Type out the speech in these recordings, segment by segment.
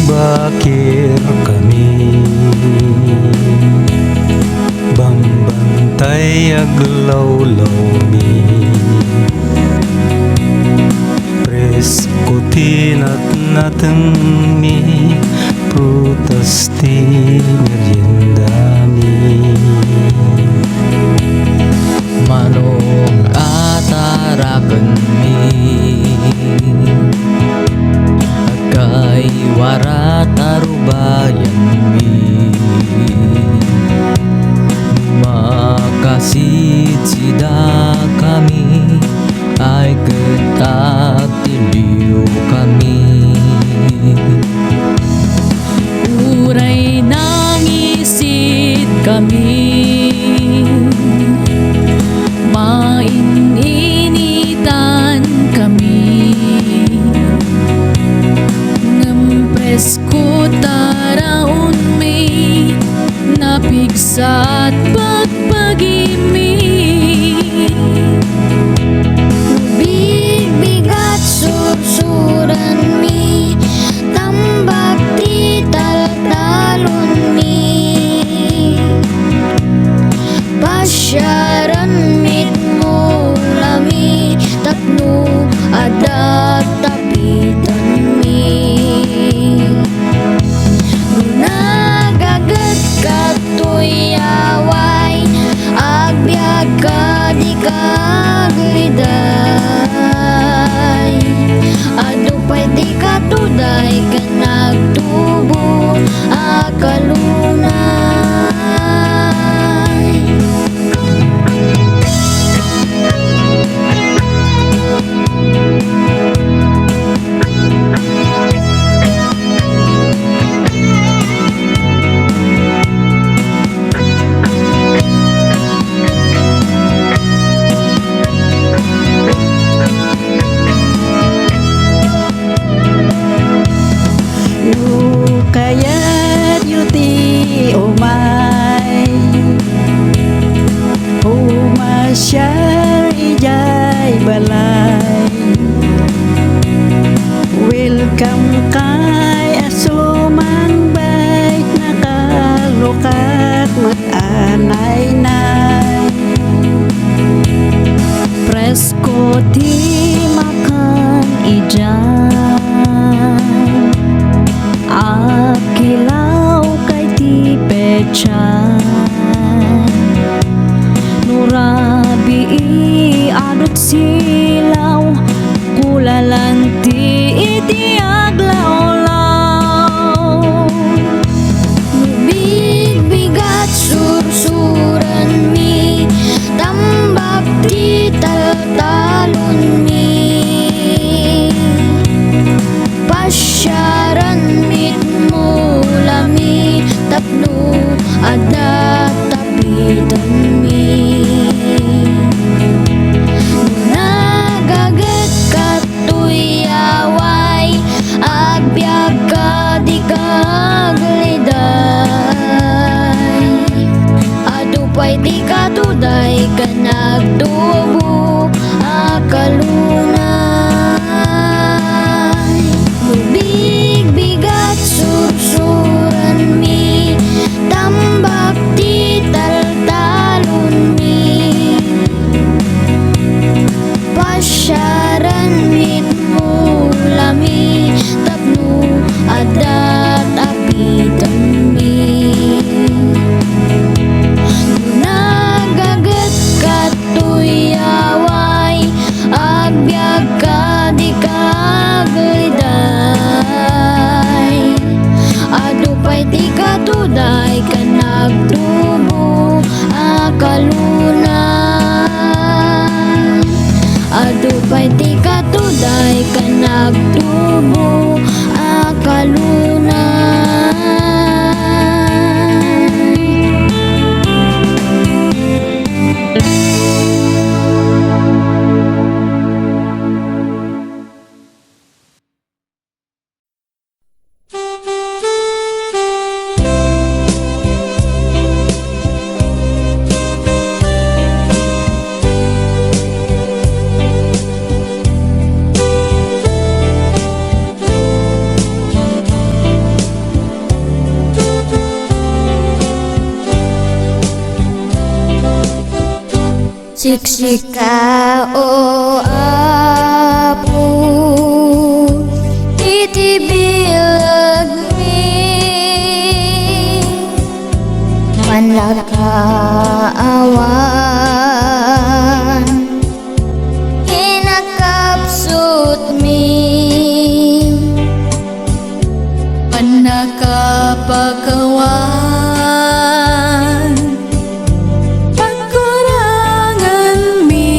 bakir kami, bambantay aglawlaw mi, presko tinat nateng mi, prutas ti merienda mi. Manong ataraken mi, kay warat arubayan mi, makasid sida kami, ay ketag tiliw kami. Uray nangisid kami, maininitan kami, ngempresko taraon may napigsat pagpagimi. Bigat sursuran mi, tambak ti taltalon mi, pasyaran mit mula mi, tapno adat tapitan mi. Nagagat katoy away, agbyag ka di kagliday, adupay di katuday ka nagtubo akalunay. Kayat yuti umay, humasyar ijay balay, welcome kay asumang bay, nakalukat mag-anay-nay, presko di makan ijay, akilaw kay ti pechan, nurabi adot silaw, kulalanti iti aglawlaw. Bigat sursuran mi, tambak ti taltalon mi, pasyaran mit mula mi, tapno adat tapitan mi. Nagagat katoy away, agbyag ka di kagliday, adupay di katuday ka nagtubo akalunay. Bigat sursuran mi, tambak ti taltalon mi, pasyaran mit mula mi, tapno adat apitan mi. Nagagat katoy away, agbyag ka di kagliday, adupay di katuday ka nagtubo akalunay, adupay di katuday ka nagtubo akalunay. Siksika o Apo, itibilag mi manlakaawan, kinakapsut mi Panakapagawan, pagkurangan mi,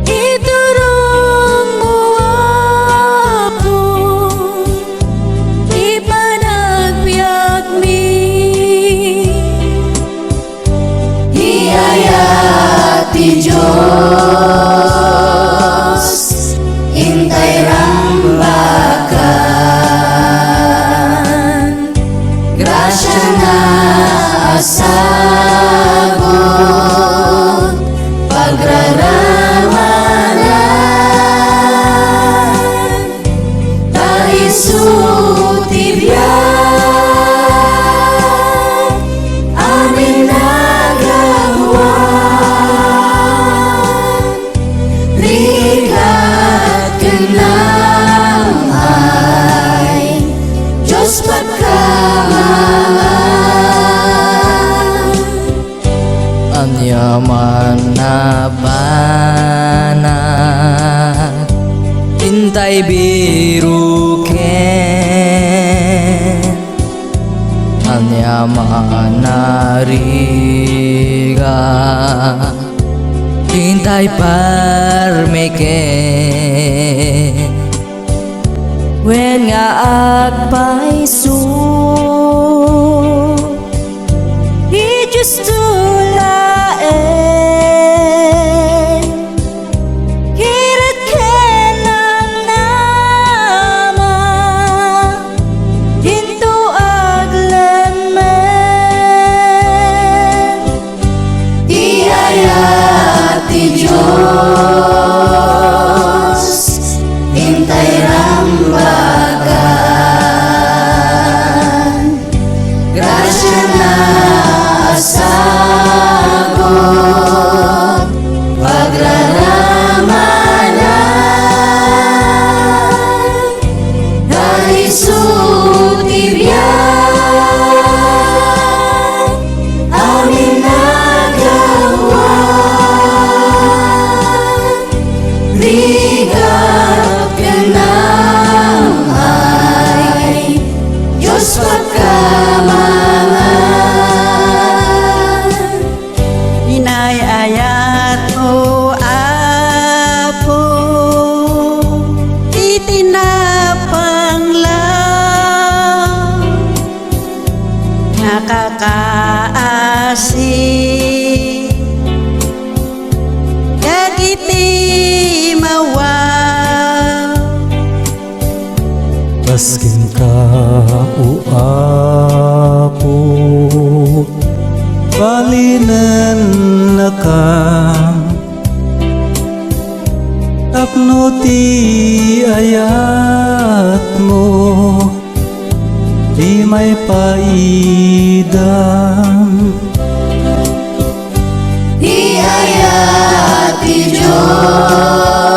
iturong mo Apo, ipanagbiag mi. Hiyayati Diyos, intay rambakan, grasya na asagot, pagraramanan, taisutibyan, amin nagawan, likat kenamay, Diyos pagkamangan. Anyaman na banat, intay biruken, anyaman na riga, intay parmeken. Wen nga agpaiso, di Diyos tulaen, kirat kenang nama, hinto aglemen. Hiyayati Diyos, intay rambakan, grasya na asagot, pagraramanan, taisutibyan, amin nagawan, ligat kenamay, Diyos pagkamangan. Inayayat o Apo, itinapang lang, nakakaasi, dagiti mawaw. Baskin ka o Apo, balinan na ka, tapno ti ayat mo, di may paidam. Hiyayati Diyos,